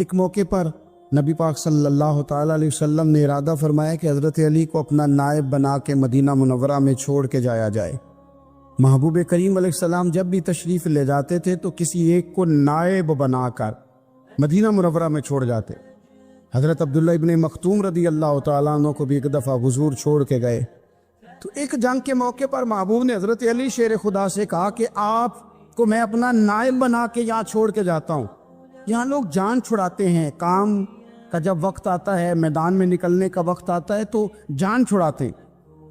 ایک موقع پر نبی پاک صلی اللہ تعالیٰ علیہ وسلم نے ارادہ فرمایا کہ حضرت علی کو اپنا نائب بنا کے مدینہ منورہ میں چھوڑ کے جایا جائے۔ محبوب کریم علیہ السلام جب بھی تشریف لے جاتے تھے تو کسی ایک کو نائب بنا کر مدینہ منورہ میں چھوڑ جاتے۔ حضرت عبداللہ ابن مختوم رضی اللہ تعالیٰ عنہ کو بھی ایک دفعہ حضور چھوڑ کے گئے تو ایک جنگ کے موقع پر محبوب نے حضرت علی شیر خدا سے کہا کہ آپ کو میں اپنا نائب بنا کے یہاں چھوڑ کے جاتا ہوں۔ یہاں لوگ جان چھڑاتے ہیں، کام کا جب وقت آتا ہے، میدان میں نکلنے کا وقت آتا ہے تو جان چھڑاتے ہیں،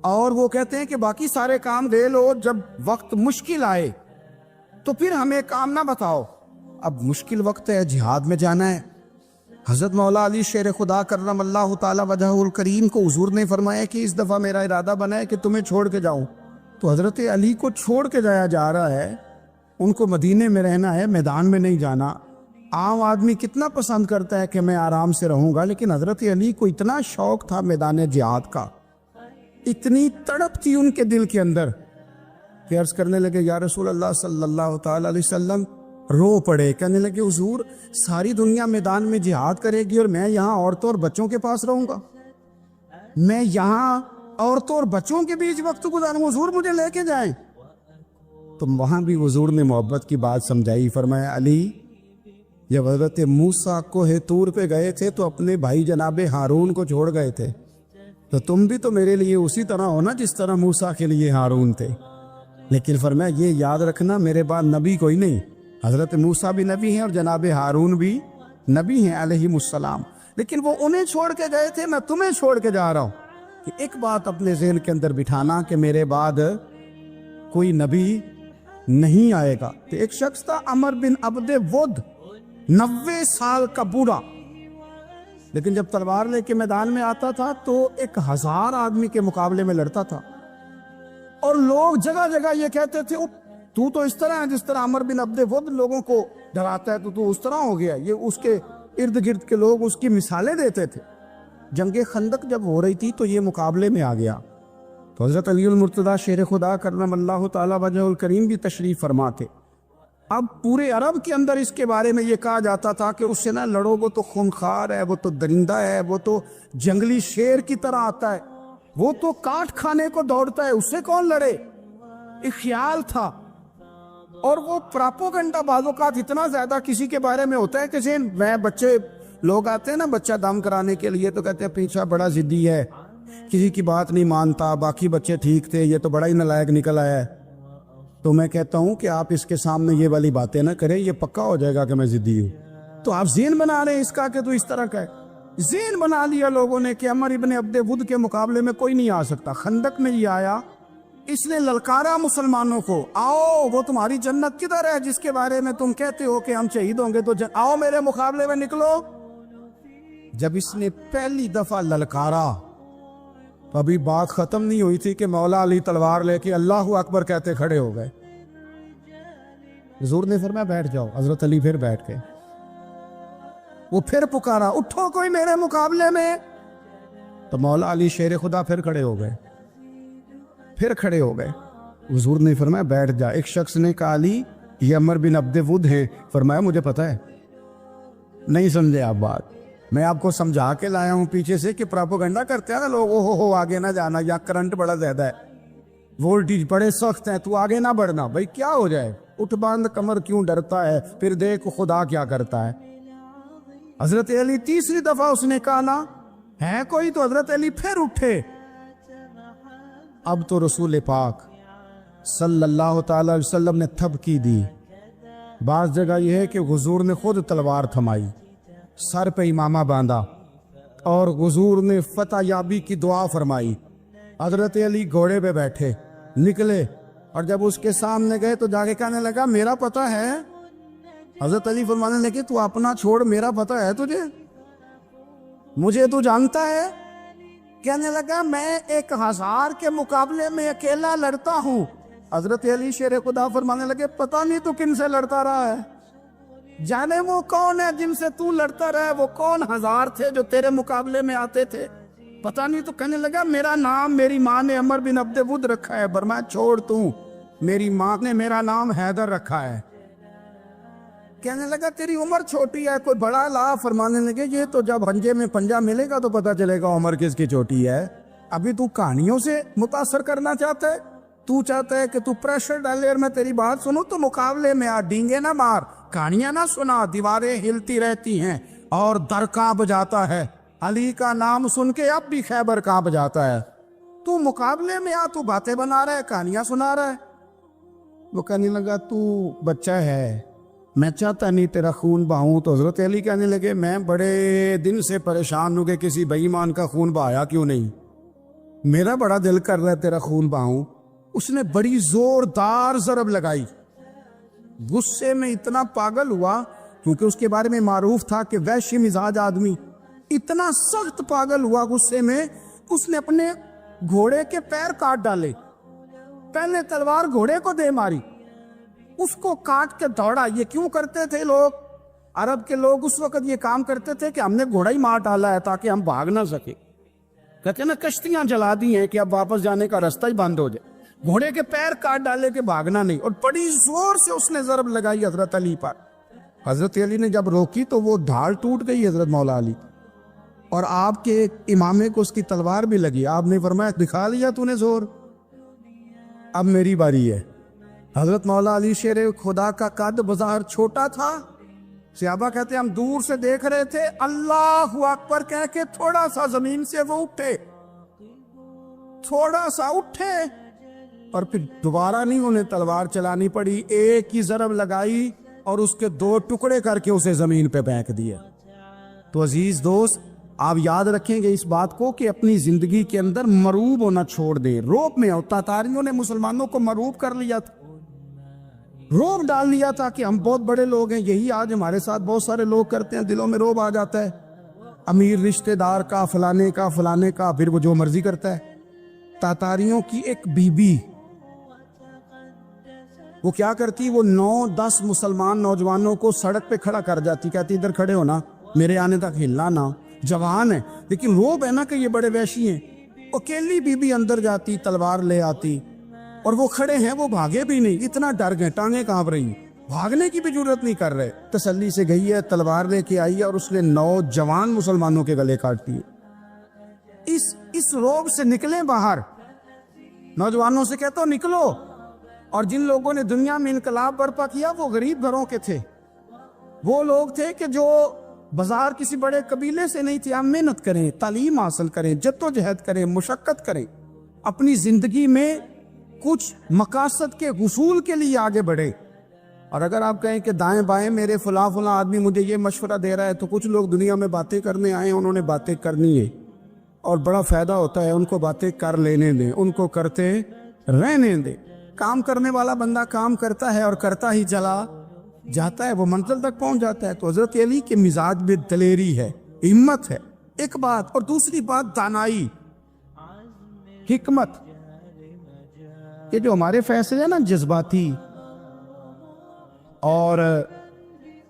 اور وہ کہتے ہیں کہ باقی سارے کام دے لو، جب وقت مشکل آئے تو پھر ہمیں کام نہ بتاؤ۔ اب مشکل وقت ہے، جہاد میں جانا ہے۔ حضرت مولا علی شیر خدا کرم اللہ تعالی وجہہ الکریم کو حضور نے فرمایا کہ اس دفعہ میرا ارادہ بنا ہے کہ تمہیں چھوڑ کے جاؤں۔ تو حضرت علی کو چھوڑ کے جایا جا رہا ہے، ان کو مدینے میں رہنا ہے، میدان میں نہیں جانا۔ عام آدمی کتنا پسند کرتا ہے کہ میں آرام سے رہوں گا، لیکن حضرت علی کو اتنا شوق تھا میدان جہاد کا، اتنی تڑپ تھی ان کے دل کے اندر کہ عرض کرنے لگے یا رسول اللہ صلی اللہ تعالی علیہ وسلم، رو پڑے، کہنے لگے حضور ساری دنیا میدان میں جہاد کرے گی اور میں یہاں عورتوں اور بچوں کے پاس رہوں گا، میں یہاں عورتوں اور بچوں کے بیچ وقت گزاروں، حضور مجھے لے کے جائیں۔ تو وہاں بھی حضور نے محبت کی بات سمجھائی، فرمایا علی جب حضرت موسیٰ کوہ طور پہ گئے تھے تو اپنے بھائی جناب ہارون کو چھوڑ گئے تھے، تو تم بھی تو میرے لیے اسی طرح ہونا جس طرح موسیٰ کے لیے ہارون تھے۔ لیکن فرمایا یہ یاد رکھنا میرے بعد نبی کوئی نہیں، حضرت موسیٰ بھی نبی ہیں اور جناب ہارون بھی نبی ہیں علیہم السلام، لیکن وہ انہیں چھوڑ کے گئے تھے، میں تمہیں چھوڑ کے جا رہا ہوں۔ کہ ایک بات اپنے ذہن کے اندر بٹھانا کہ میرے بعد کوئی نبی نہیں آئے گا۔ تو ایک شخص تھا عمر بن عبد ود، 90 سال کا بوڑھا، لیکن جب تلوار لے کے میدان میں آتا تھا تو 1000 آدمی کے مقابلے میں لڑتا تھا، اور لوگ جگہ جگہ یہ کہتے تھے تو تو اس طرح ہے جس طرح عمر بن عبد ود لوگوں کو ڈراتا ہے، تو اس طرح ہو گیا۔ یہ اس کے ارد گرد کے لوگ اس کی مثالیں دیتے تھے۔ جنگ خندق جب ہو رہی تھی تو یہ مقابلے میں آ گیا، تو حضرت علی المرتضیٰ شیر خدا کرم اللہ تعالی وجہ الکریم بھی تشریف فرما تھے۔ اب پورے عرب کے اندر اس کے بارے میں یہ کہا جاتا تھا کہ اس سے نہ لڑو، وہ تو خونخوار ہے، وہ تو درندہ ہے، وہ تو جنگلی شیر کی طرح آتا ہے، وہ تو کاٹ کھانے کو دوڑتا ہے، اس سے کون لڑے۔ ایک خیال تھا، اور وہ پراپوگنڈا بعض اوقات اتنا زیادہ کسی کے بارے میں ہوتا ہے کہ میں بچے لوگ آتے ہیں نا بچہ دم کرانے کے لیے، تو کہتے ہیں پیچھا بڑا ضدی ہے، کسی کی بات نہیں مانتا، باقی بچے ٹھیک تھے، یہ تو بڑا ہی نالائق نکل آیا ہے۔ تو میں کہتا ہوں کہ آپ اس کے سامنے یہ والی باتیں نہ کریں، یہ پکا ہو جائے گا کہ میں ضدی ہوں۔ تو آپ ذہن بنا رہے ہیں اس کا کہ تو اس طرح کا ہے، ذہن بنا لیا لوگوں نے کہ عمر ابن عبد ود کے مقابلے میں کوئی نہیں آ سکتا۔ خندق میں یہ آیا، اس نے للکارا مسلمانوں کو، آؤ وہ تمہاری جنت کدھر ہے جس کے بارے میں تم کہتے ہو کہ ہم شہید ہوں گے، تو آؤ میرے مقابلے میں نکلو۔ جب اس نے پہلی دفعہ للکارا تو ابھی بات ختم نہیں ہوئی تھی کہ مولا علی تلوار لے کے اللہ اکبر کہتے کھڑے ہو گئے۔ حضور نے فرمایا بیٹھ جاؤ، حضرت علی پھر بیٹھ گئے۔ وہ پھر پکارا اٹھو کوئی میرے مقابلے میں، تو مولا علی شیر خدا پھر کھڑے ہو گئے، پھر کھڑے ہو گئے۔ حضور نے فرمایا بیٹھ جا۔ ایک شخص نے کہا علی یہ عمر بن عبد ود ہیں، فرمایا مجھے پتہ ہے، نہیں سمجھے آپ بات، میں آپ کو سمجھا کے لایا ہوں پیچھے سے کہ پراپوگنڈا کرتے ہیں نا لوگ، ہو آگے نہ جانا، یا کرنٹ بڑا زیادہ ہے، وولٹیج بڑے سخت ہیں، تو آگے نہ بڑھنا۔ بھائی کیا ہو جائے، اٹھ باندھ کمر کیوں ڈرتا ہے، پھر دیکھ خدا کیا کرتا ہے۔ حضرت علی تیسری دفعہ اس نے کہا نا ہے کوئی، تو حضرت علی پھر اٹھے۔ اب تو رسول پاک صلی اللہ تعالی علیہ وسلم نے تھپکی دی۔ بعض جگہ یہ ہے کہ حضور نے خود تلوار تھمائی، سر پہ امامہ باندھا، اور حضور نے فتح یابی کی دعا فرمائی۔ حضرت علی گھوڑے پہ بیٹھے نکلے، اور جب اس کے سامنے گئے تو جا کے کہنے لگا میرا پتہ ہے۔ حضرت علی فرمانے لگے تو اپنا چھوڑ، میرا پتہ ہے تجھے، مجھے تو جانتا ہے۔ کہنے لگا میں 1000 کے مقابلے میں اکیلا لڑتا ہوں۔ حضرت علی شیر خدا فرمانے لگے پتہ نہیں تو کن سے لڑتا رہا ہے، جانے وہ کون ہے جن سے تو لڑتا رہا ہے، وہ کون 1000 تھے جو تیرے مقابلے میں آتے تھے، پتہ نہیں۔ تو کہنے لگا میرا نام میری ماں نے عمر بن عبد ود رکھا ہے، فرمایا چھوڑ تو، میری ماں نے میرا نام حیدر رکھا ہے۔ کہنے لگا تیری عمر چھوٹی ہے، کوئی بڑا لا. فرمانے لگے یہ تو جب پنجے میں پنجہ ملے گا تو پتہ چلے گا عمر کس کی چھوٹی ہے. ابھی تو کہانیوں سے متاثر کرنا چاہتا ہے، تو چاہتا ہے کہ تو پریشر ڈالے اور میں تیری بات سنوں، تو مقابلے میں آ، ڈینگے نہ مار، کہانیاں نہ سنا. دیواریں ہلتی رہتی ہیں اور در کانپ جاتا ہے. علی کا نام سن کے اب بھی خیبر کانپ جاتا ہے. تو مقابلے میں آ، تو باتیں بنا رہا ہے، کہانیاں سنا رہا ہے. وہ کہنے لگا تو بچہ ہے، میں چاہتا نہیں تیرا خون بہاؤں. تو حضرت علی کہنے لگے میں بڑے دن سے پریشان ہوں کہ کسی بے ایمان کا خون بہایا کیوں نہیں، میرا بڑا دل کر رہا ہے تیرا خون بہاؤں. اس نے بڑی زوردار ضرب لگائی. غصے میں اتنا پاگل ہوا، کیونکہ اس کے بارے میں معروف تھا کہ وحشی مزاج آدمی. اتنا سخت پاگل ہوا غصے میں، اس نے اپنے گھوڑے کے پیر کاٹ ڈالے. پہلے تلوار گھوڑے کو دے ماری، اس کو کاٹ کے دوڑا. یہ کیوں کرتے تھے لوگ؟ عرب کے لوگ اس وقت یہ کام کرتے تھے کہ ہم نے گھوڑا ہی مار ڈالا ہے تاکہ ہم بھاگ نہ سکے. کہتے ہیں نا کشتیاں جلا دی ہیں کہ اب واپس جانے کا راستہ ہی بند ہو جائے. گھوڑے کے پیر کاٹ ڈالے کہ بھاگنا نہیں. اور بڑی زور سے اس نے ضرب لگائی حضرت علی پر. حضرت علی نے جب روکی تو وہ ڈھال ٹوٹ گئی حضرت مولا علی، اور آپ کے امامے کو اس کی تلوار بھی لگی. آپ نے فرمایا دکھا لیا تو نے زور، اب میری باری ہے. حضرت مولا علی شیر خدا کا قد بظاہر چھوٹا تھا. صحابہ کہتے ہیں ہم دور سے دیکھ رہے تھے، اللہ اکبر کہہ کے تھوڑا سا زمین سے وہ اٹھے، تھوڑا سا اٹھے، اور پھر دوبارہ نہیں انہیں تلوار چلانی پڑی. ایک ہی ضرب لگائی اور اس کے 2 ٹکڑے کر کے اسے زمین پہ پھینک دیا. تو عزیز دوست، آپ یاد رکھیں گے اس بات کو کہ اپنی زندگی کے اندر مروب ہونا چھوڑ دیں. روب میں تاتاریوں نے مسلمانوں کو مروب کر لیا تھا، روب ڈال لیا تھا کہ ہم بہت بڑے لوگ ہیں. یہی آج ہمارے ساتھ بہت سارے لوگ کرتے ہیں، دلوں میں روب آ جاتا ہے، امیر رشتہ دار کا، فلانے کا، فلانے کا، پھر وہ جو مرضی کرتا ہے. تاتاریوں کی ایک بی بی، وہ کیا کرتی، وہ 9-10 مسلمان نوجوانوں کو سڑک پہ کھڑا کر جاتی، کہتی ادھر کھڑے ہونا، میرے آنے تک ہلنا نہ. جوان ہے لیکن روب ہے نا کہ یہ بڑے وحشی ہیں. اکیلی بی بی اندر جاتی، تلوار لے آتی، اور وہ کھڑے ہیں، وہ بھاگے بھی نہیں، اتنا ڈر گئے، ٹانگیں کانپ رہی، بھاگنے کی بھی ضرورت نہیں کر رہے. تسلی سے گئی ہے، تلوار لے کے آئی ہے، اور اس نے 9 جوان مسلمانوں کے گلے کاٹ دیے. اس روب سے نکلیں باہر. نوجوانوں سے کہتا ہوں نکلو. اور جن لوگوں نے دنیا میں انقلاب برپا کیا وہ غریب گھروں کے تھے، وہ لوگ تھے کہ جو بازار کسی بڑے قبیلے سے نہیں تھے. ہم محنت کریں، تعلیم حاصل کریں، جدوجہد کریں، مشقت کریں، اپنی زندگی میں کچھ مقاصد کے حصول کے لیے آگے بڑھے. اور اگر آپ کہیں کہ دائیں بائیں میرے فلاں آدمی مجھے یہ مشورہ دے رہا ہے، تو کچھ لوگ دنیا میں باتیں کرنے آئے ہیں، انہوں نے باتیں کرنی ہے اور بڑا فائدہ ہوتا ہے. ان کو باتیں کر لینے دیں، ان کو کرتے رہنے دیں. کام کرنے والا بندہ کام کرتا ہے اور کرتا ہی چلا جاتا ہے، وہ منزل تک پہنچ جاتا ہے. تو حضرت علی کے مزاج میں دلیری ہے، ہمت ہے، ایک بات. اور دوسری بات دانائی، حکمت. یہ جو ہمارے فیصلے ہیں نا جذباتی، اور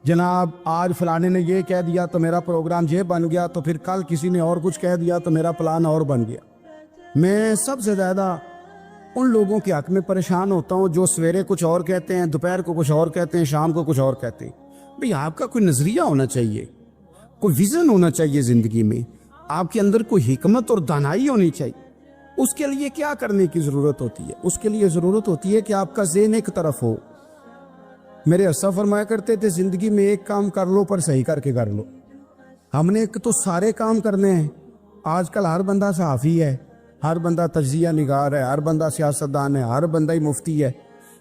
جناب آج فلانے نے یہ کہہ دیا تو میرا پروگرام یہ بن گیا، تو پھر کل کسی نے اور کچھ کہہ دیا تو میرا پلان اور بن گیا. میں سب سے زیادہ ان لوگوں کے حق میں پریشان ہوتا ہوں جو سویرے کچھ اور کہتے ہیں، دوپہر کو کچھ اور کہتے ہیں، شام کو کچھ اور کہتے ہیں. بھئی آپ کا کوئی نظریہ ہونا چاہیے، کوئی ویژن ہونا چاہیے زندگی میں، آپ کے اندر کوئی حکمت اور دانائی ہونی چاہیے. اس کے لیے کیا کرنے کی ضرورت ہوتی ہے؟ اس کے لیے ضرورت ہوتی ہے کہ آپ کا ذہن ایک طرف ہو. میرے اسا فرمایا کرتے تھے زندگی میں ایک کام کر لو پر صحیح کر کے کر لو. ہم نے ایک تو سارے کام کرنے ہیں. آج کل ہر بندہ صحافی ہے، ہر بندہ تجزیہ نگار ہے، ہر بندہ سیاستدان ہے، ہر بندہ ہی مفتی ہے،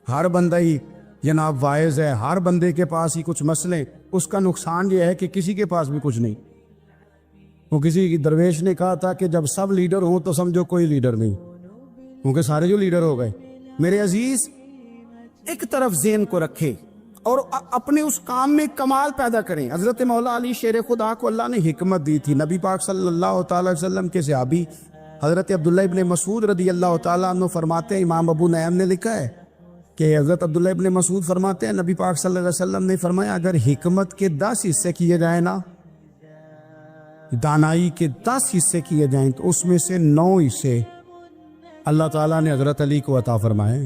ہر بندہ ہی جناب واعظ ہے، ہر بندے کے پاس ہی کچھ مسئلے. اس کا نقصان یہ ہے کہ کسی کے پاس بھی کچھ نہیں. وہ کسی درویش نے کہا تھا کہ جب سب لیڈر ہوں تو سمجھو کوئی لیڈر نہیں، کیونکہ سارے جو لیڈر ہو گئے. میرے عزیز، ایک طرف ذہن کو رکھے اور اپنے اس کام میں کمال پیدا کریں. حضرت مولا علی شیر خدا کو اللہ نے حکمت دی تھی. نبی پاک صلی اللہ تعالی وسلم کے صحابی حضرت عبداللہ ابن مسعود رضی اللہ تعالیٰ عنہ فرماتے ہیں، امام ابو نعیم نے لکھا ہے کہ حضرت عبداللہ ابن مسعود فرماتے ہیں نبی پاک صلی اللہ علیہ وسلم نے فرمایا اگر حکمت کے 10 حصے کیے جائیں نا، دانائی کے 10 حصے کیے جائیں، تو اس میں سے 9 حصے اللہ تعالیٰ نے حضرت علی کو عطا فرمائے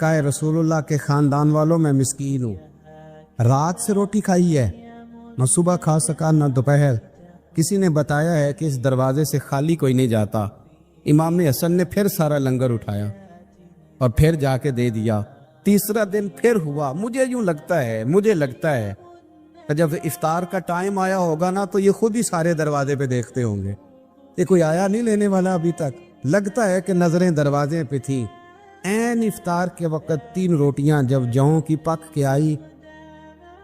کہا رسول اللہ کے خاندان والوں میں مسکین ہوں، رات سے روٹی کھائی ہے، نہ صبح کھا سکا نہ دوپہر۔ کسی نے بتایا ہے کہ اس دروازے سے خالی کوئی نہیں جاتا۔ امام حسن نے پھر سارا لنگر اٹھایا اور پھر جا کے دے دیا۔ تیسرا دن پھر ہوا۔ مجھے لگتا ہے کہ جب افطار کا ٹائم آیا ہوگا نا تو یہ خود ہی سارے دروازے پہ دیکھتے ہوں گے، یہ کوئی آیا نہیں لینے والا ابھی تک۔ لگتا ہے کہ نظریں دروازے پہ تھیں۔ عین افطار کے وقت 3 روٹیاں جب جاؤں کی پک کے آئی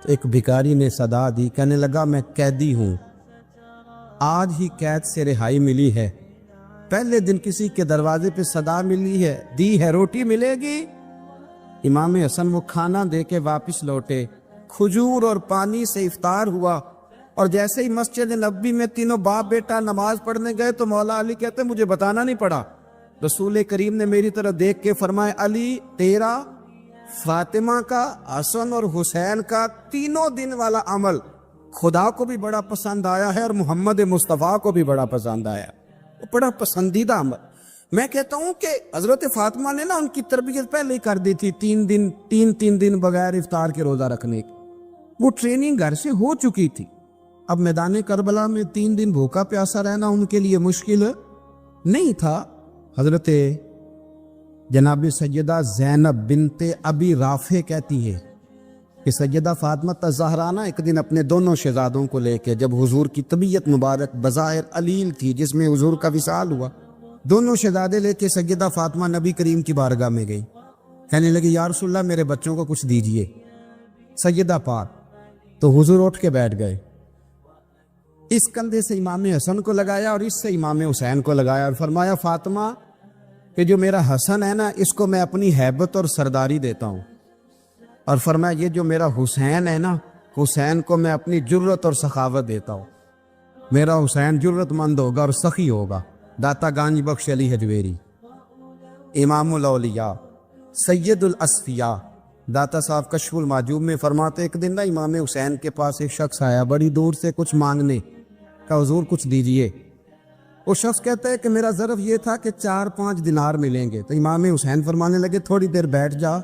تو ایک بھکاری نے صدا دی، کہنے لگا میں قیدی ہوں، آج ہی قید سے رہائی ملی ہے، پہلے دن کسی کے دروازے پہ صدا ملی ہے، دی ہے روٹی ملے گی۔ امام حسن وہ کھانا دے کے واپس لوٹے، کھجور اور پانی سے افطار ہوا، اور جیسے ہی مسجد نبوی میں تینوں باپ بیٹا نماز پڑھنے گئے تو مولا علی کہتے مجھے بتانا نہیں پڑا، رسول کریم نے میری طرف دیکھ کے فرمایا علی تیرا، فاطمہ کا، حسن اور حسین کا 3 دن والا عمل خدا کو بھی بڑا پسند آیا ہے اور محمد مصطفیٰ کو بھی بڑا پسند آیا، وہ بڑا پسندیدہ عمل۔ میں کہتا ہوں کہ حضرت فاطمہ نے نا ان کی تربیت پہلے ہی کر دی تھی، 3 دن بغیر افطار کے روزہ رکھنے کی، وہ ٹریننگ گھر سے ہو چکی تھی۔ اب میدان کربلا میں 3 دن بھوکا پیاسا رہنا ان کے لیے مشکل نہیں تھا۔ حضرت جناب سیدہ زینب بنت ابی رافع کہتی ہے کہ سیدہ فاطمہ الزہرا نا ایک دن اپنے دونوں شہزادوں کو لے کے، جب حضور کی طبیعت مبارک بظاہر علیل تھی جس میں حضور کا وصال ہوا، دونوں شہزادے لے کے سیدہ فاطمہ نبی کریم کی بارگاہ میں گئی، کہنے لگی یا رسول اللہ میرے بچوں کو کچھ دیجئے۔ سیدہ پاک تو حضور اٹھ کے بیٹھ گئے، اس کندھے سے امام حسن کو لگایا اور اس سے امام حسین کو لگایا اور فرمایا فاطمہ کہ جو میرا حسن ہے نا اس کو میں اپنی ہیبت اور سرداری دیتا ہوں، اور فرمایا یہ جو میرا حسین ہے نا حسین کو میں اپنی جرت اور سخاوت دیتا ہوں، میرا حسین جرت مند ہوگا اور سخی ہوگا۔ داتا گانج بخش علی حجویری، امام الاولیاء، سید الاصفیاء، داتا صاحب کشف المعجوب میں فرماتے ایک دن نا امام حسین کے پاس ایک شخص آیا بڑی دور سے کچھ مانگنے، کہا حضور کچھ دیجئے۔ وہ شخص کہتا ہے کہ میرا ظرف یہ تھا کہ 4-5 دینار ملیں گے، تو امام حسین فرمانے لگے تھوڑی دیر بیٹھ جا،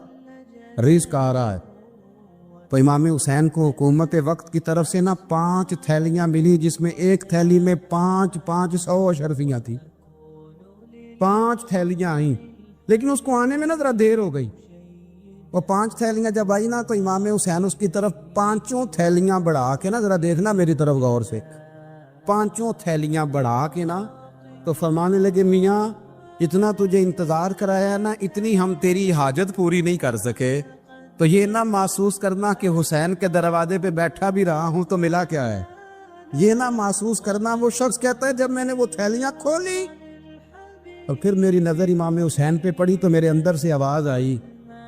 رزق آ رہا ہے۔ تو امام حسین کو حکومت وقت کی طرف سے نا 5 تھیلیاں ملی، جس میں ایک تھیلی میں 500 اشرفیاں تھی، 5 تھیلیاں آئیں، لیکن اس کو آنے میں نا ذرا دیر ہو گئی۔ وہ 5 تھیلیاں جب آئی نا تو امام حسین اس کی طرف 5 تھیلیاں بڑھا کے نا، ذرا دیکھنا میری طرف غور سے، 5 تھیلیاں بڑھا کے نا تو فرمانے لگے میاں اتنا تجھے انتظار کرایا نا، اتنی ہم تیری حاجت پوری نہیں کر سکے، تو یہ نہ محسوس کرنا کہ حسین کے دروازے پہ بیٹھا بھی رہا ہوں تو ملا کیا ہے، یہ نہ محسوس کرنا۔ وہ شخص کہتا ہے جب میں نے وہ تھیلیاں کھولی اور پھر میری نظر امام حسین پہ پڑی تو میرے اندر سے آواز آئی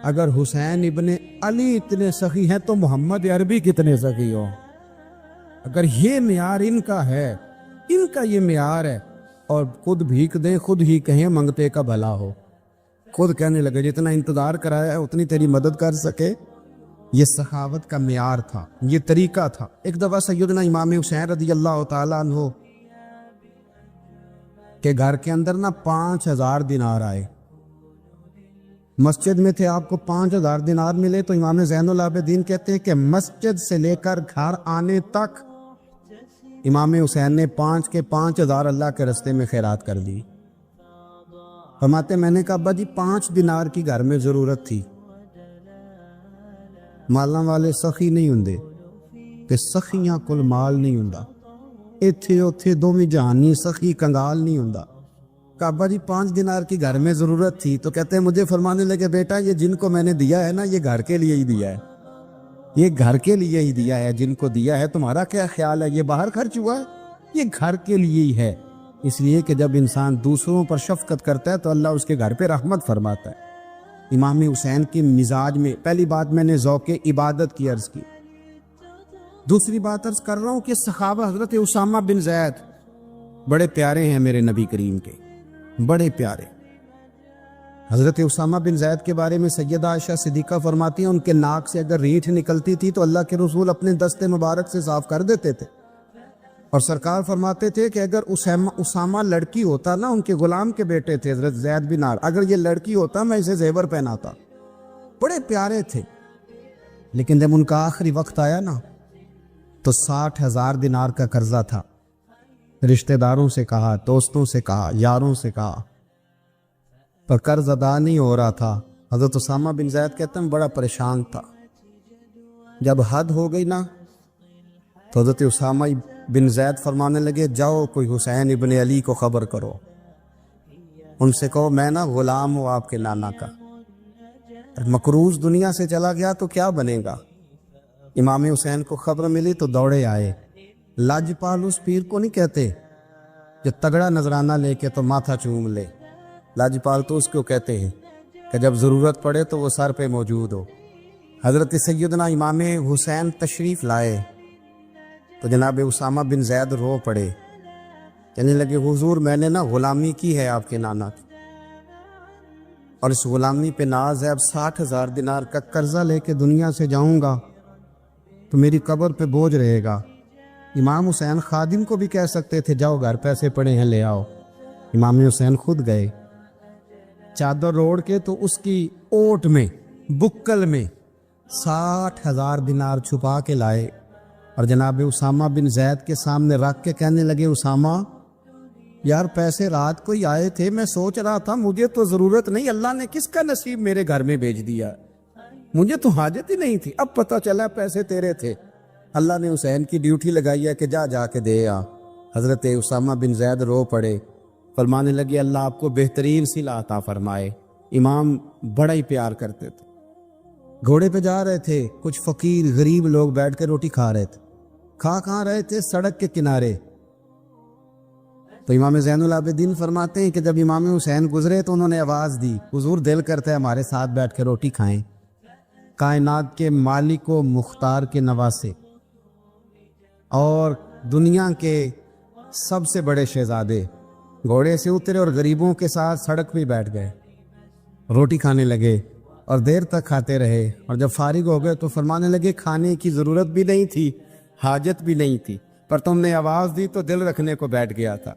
اگر حسین ابن علی اتنے سخی ہیں تو محمد عربی کتنے سخی ہو۔ اگر یہ معیار ان کا ہے، ان کا یہ معیار ہے، اور خود بھیک دیں خود ہی کہیں منگتے کا بھلا ہو، خود کہنے لگے جتنا انتظار کرایا ہے اتنی تیری مدد کر سکے۔ یہ سخاوت کا معیار تھا، یہ طریقہ تھا۔ ایک دفعہ سیدنا امام حسین رضی اللہ تعالیٰ عنہ کے گھر کے اندر نا 5000 دینار آئے، مسجد میں تھے، آپ کو 5000 دینار ملے تو امام زین العابدین کہتے ہیں کہ مسجد سے لے کر گھر آنے تک امام حسین نے 5 کے 5000 اللہ کے رستے میں خیرات کر دی۔ فرماتے میں نے کہا ابا جی 5 دینار کی گھر میں ضرورت تھی، مالاں والے سخی نہیں ہوندے کہ سخیاں کل مال نہیں ہوندا، ایتھے اوتھے دوویں جہانی سخی کنگال نہیں ہوندا۔ کہا ابا جی 5 دینار کی گھر میں ضرورت تھی، تو کہتے ہیں مجھے فرمانے لگے بیٹا یہ جن کو میں نے دیا ہے نا یہ گھر کے لیے ہی دیا ہے، یہ گھر کے لیے ہی دیا ہے، جن کو دیا ہے تمہارا کیا خیال ہے یہ باہر خرچ ہوا ہے، یہ گھر کے لیے ہی ہے۔ اس لیے کہ جب انسان دوسروں پر شفقت کرتا ہے تو اللہ اس کے گھر پہ رحمت فرماتا ہے۔ امام حسین کی مزاج میں پہلی بات میں نے ذوق عبادت کی عرض کی، دوسری بات عرض کر رہا ہوں کہ صحابہ حضرت اسامہ بن زید بڑے پیارے ہیں میرے نبی کریم کے، بڑے پیارے۔ حضرت اسامہ بن زید کے بارے میں سیدہ عائشہ صدیقہ فرماتی ہیں ان کے ناک سے اگر ریٹھ نکلتی تھی تو اللہ کے رسول اپنے دست مبارک سے صاف کر دیتے تھے، اور سرکار فرماتے تھے کہ اگر اسامہ لڑکی ہوتا نا، ان کے غلام کے بیٹے تھے حضرت زید بن عار، اگر یہ لڑکی ہوتا میں اسے زیور پہناتا، بڑے پیارے تھے، لیکن جب ان کا آخری وقت آیا نا تو 60,000 دینار کا قرضہ تھا۔ رشتہ داروں سے کہا، دوستوں سے کہا، یاروں سے کہا، پر قرض ادا نہیں ہو رہا تھا۔ حضرت اسامہ بن زید کہتے ہیں بڑا پریشان تھا۔ جب حد ہو گئی نا تو حضرت اسامہ بن زید فرمانے لگے، جاؤ کوئی حسین ابن علی کو خبر کرو، ان سے کہو میں نا غلام ہوں آپ کے نانا کا، مقروض دنیا سے چلا گیا تو کیا بنے گا۔ امام حسین کو خبر ملی تو دوڑے آئے۔ لاجپال اس پیر کو نہیں کہتے جو تگڑا نذرانہ لے کے تو ماتھا چوم لے، لاجپال تو اس کو کہتے ہیں کہ جب ضرورت پڑے تو وہ سر پہ موجود ہو۔ حضرت سیدنا امام حسین تشریف لائے تو جناب اسامہ بن زید رو پڑے، کہنے لگے حضور میں نے نا غلامی کی ہے آپ کے نانا کی، اور اس غلامی پہ ناز ہے، اب 60,000 دینار کا قرضہ لے کے دنیا سے جاؤں گا تو میری قبر پہ بوجھ رہے گا۔ امام حسین خادم کو بھی کہہ سکتے تھے جاؤ گھر پیسے پڑے ہیں لے آؤ، امام حسین خود گئے، چادر روڑ کے تو اس کی اوٹ میں بکل میں 60,000 دینار چھپا کے لائے اور جناب اسامہ بن زید کے سامنے رکھ کے کہنے لگے، اسامہ یار پیسے رات کو ہی آئے تھے، میں سوچ رہا تھا مجھے تو ضرورت نہیں، اللہ نے کس کا نصیب میرے گھر میں بھیج دیا، مجھے تو حاجت ہی نہیں تھی، اب پتہ چلا پیسے تیرے تھے، اللہ نے حسین کی ڈیوٹی لگائی ہے کہ جا کے دے آ۔ حضرت اسامہ بن زید رو پڑے، فرمانے لگے اللہ آپ کو بہترین صلہ عطا فرمائے۔ امام بڑا ہی پیار کرتے تھے۔ گھوڑے پہ جا رہے تھے، کچھ فقیر غریب لوگ بیٹھ کے روٹی کھا رہے تھے، کہاں رہے تھے، سڑک کے کنارے۔ تو امام زین العابدین فرماتے ہیں کہ جب امام حسین گزرے تو انہوں نے آواز دی، حضور دل کرتا ہے ہمارے ساتھ بیٹھ کے روٹی کھائیں۔ کائنات کے مالک و مختار کے نواسے اور دنیا کے سب سے بڑے شہزادے گھوڑے سے اترے اور غریبوں کے ساتھ سڑک پہ بیٹھ گئے، روٹی کھانے لگے اور دیر تک کھاتے رہے، اور جب فارغ ہو گئے تو فرمانے لگے کھانے کی ضرورت بھی نہیں تھی، حاجت بھی نہیں تھی، پر تم نے آواز دی تو دل رکھنے کو بیٹھ گیا تھا،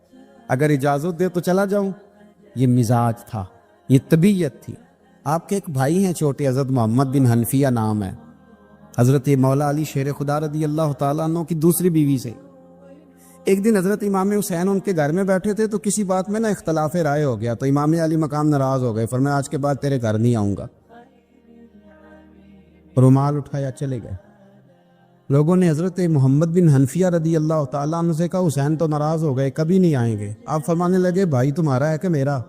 اگر اجازت دے تو چلا جاؤں۔ یہ مزاج تھا، یہ طبیعت تھی۔ آپ کے ایک بھائی ہیں چھوٹے، حضرت محمد بن حنفیہ نام ہے، حضرت مولا علی شیر خدا رضی اللہ تعالیٰ عنہ کی دوسری بیوی سے۔ ایک دن حضرت امام حسین ان کے گھر میں بیٹھے تھے تو کسی بات میں نا اختلاف رائے ہو گیا، تو امام علی مقام ناراض ہو گئے، فرمایا آج کے بعد تیرے گھر نہیں آؤں گا، رومال اٹھایا چلے گئے۔ لوگوں نے حضرت محمد بن حنفیہ رضی اللہ تعالیٰ عنہ سے کہا حسین تو ناراض ہو گئے، کبھی نہیں آئیں گے۔ آپ فرمانے لگے بھائی تمہارا ہے کہ میرا؟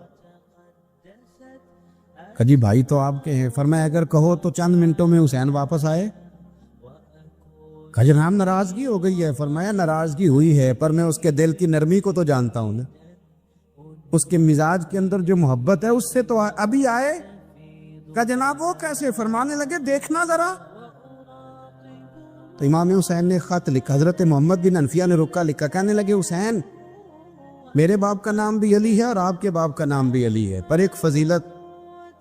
کہا جی بھائی تو آپ کے ہیں۔ فرمایا اگر کہو تو چند منٹوں میں حسین واپس آئے؟ کہا جناب ناراضگی ہو گئی ہے۔ فرمایا ناراضگی ہوئی ہے پر میں اس کے دل کی نرمی کو تو جانتا ہوں نا، اس کے مزاج کے اندر جو محبت ہے اس سے تو ابھی آئے۔ کہا جناب وہ کیسے؟ فرمانے لگے دیکھنا ذرا۔ تو امام حسین نے خط لکھا، حضرت محمد بن حنفیہ نے رکا لکھا، کہنے لگے حسین میرے باپ کا نام بھی علی ہے اور آپ کے باپ کا نام بھی علی ہے، پر ایک فضیلت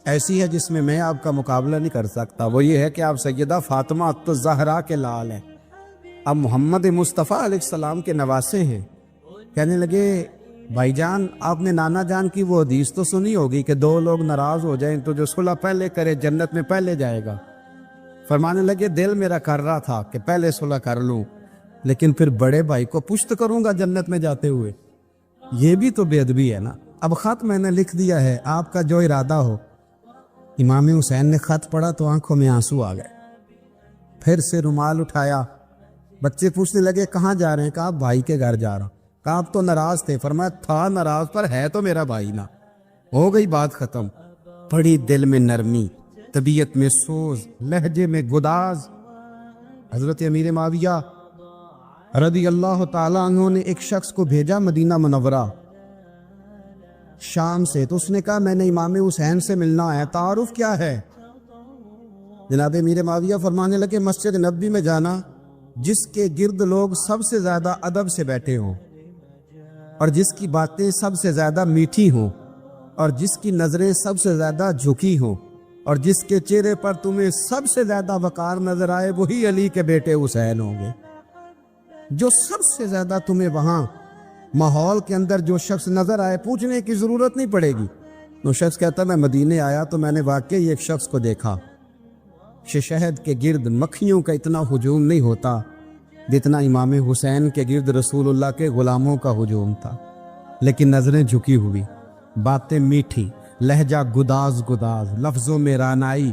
ایسی ہے جس میں آپ کا مقابلہ نہیں کر سکتا، وہ یہ ہے کہ آپ سیدہ فاطمہ الزہرا کے لال ہیں، اب محمد مصطفیٰ علیہ السلام کے نواسے ہیں۔ کہنے لگے بھائی جان آپ نے نانا جان کی وہ حدیث تو سنی ہوگی کہ دو لوگ ناراض ہو جائیں تو جو صلح پہلے کرے جنت میں پہلے جائے گا۔ فرمانے لگے دل میرا کر رہا تھا کہ پہلے صلح کر لوں، لیکن پھر بڑے بھائی کو پشت کروں گا جنت میں جاتے ہوئے، یہ بھی تو بے ادبی ہے نا۔ اب خط میں نے لکھ دیا ہے، آپ کا جو ارادہ ہو۔ امام حسین نے خط پڑھا تو آنکھوں میں آنسو آ گئے، پھر سے رومال اٹھایا۔ بچے پوچھنے لگے کہاں جا رہے ہیں؟ کہا بھائی کے گھر جا رہا ہوں۔ کہا آپ تو ناراض تھے؟ فرمایا تھا ناراض پر ہے تو میرا بھائی نا، ہو گئی بات ختم۔ بڑی دل میں نرمی، طبیعت میں سوز، لہجے میں گداز۔ حضرت امیر معاویہ رضی اللہ تعالیٰ عنہ نے ایک شخص کو بھیجا مدینہ منورہ شام سے، تو اس نے کہا میں نے امام حسین سے ملنا ہے، تعارف کیا ہے؟ جناب امیر معاویہ فرمانے لگے مسجد نبوی میں جانا جس کے گرد لوگ سب سے زیادہ ادب سے بیٹھے ہوں اور جس کی باتیں سب سے زیادہ میٹھی ہوں اور جس کی نظریں سب سے زیادہ جھکی ہوں اور جس کے چہرے پر تمہیں سب سے زیادہ وقار نظر آئے وہی علی کے بیٹے حسین ہوں گے۔ جو سب سے زیادہ تمہیں وہاں ماحول کے اندر جو شخص نظر آئے پوچھنے کی ضرورت نہیں پڑے گی۔ وہ شخص کہتا میں مدینے آیا تو میں نے واقعی ایک شخص کو دیکھا، نقش شہد کے گرد مکھیوں کا اتنا ہجوم نہیں ہوتا جتنا امام حسین کے گرد رسول اللہ کے غلاموں کا ہجوم تھا، لیکن نظریں جھکی ہوئی، باتیں میٹھی، لہجہ گداز گداز، لفظوں میں رانائی،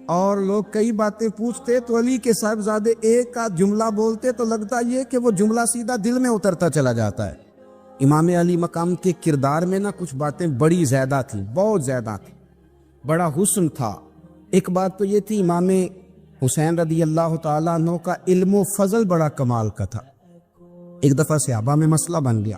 اور لوگ کئی باتیں پوچھتے تو علی کے صاحبزادے ایک کا جملہ بولتے تو لگتا یہ کہ وہ جملہ سیدھا دل میں اترتا چلا جاتا ہے۔ امام علی مقام کے کردار میں نا کچھ باتیں بڑی زیادہ تھیں، بہت زیادہ تھیں، بڑا حسن تھا۔ ایک بات تو یہ تھی، امام حسین رضی اللہ تعالیٰ عنہ کا علم و فضل بڑا کمال کا تھا۔ ایک دفعہ صحابہ میں مسئلہ بن گیا،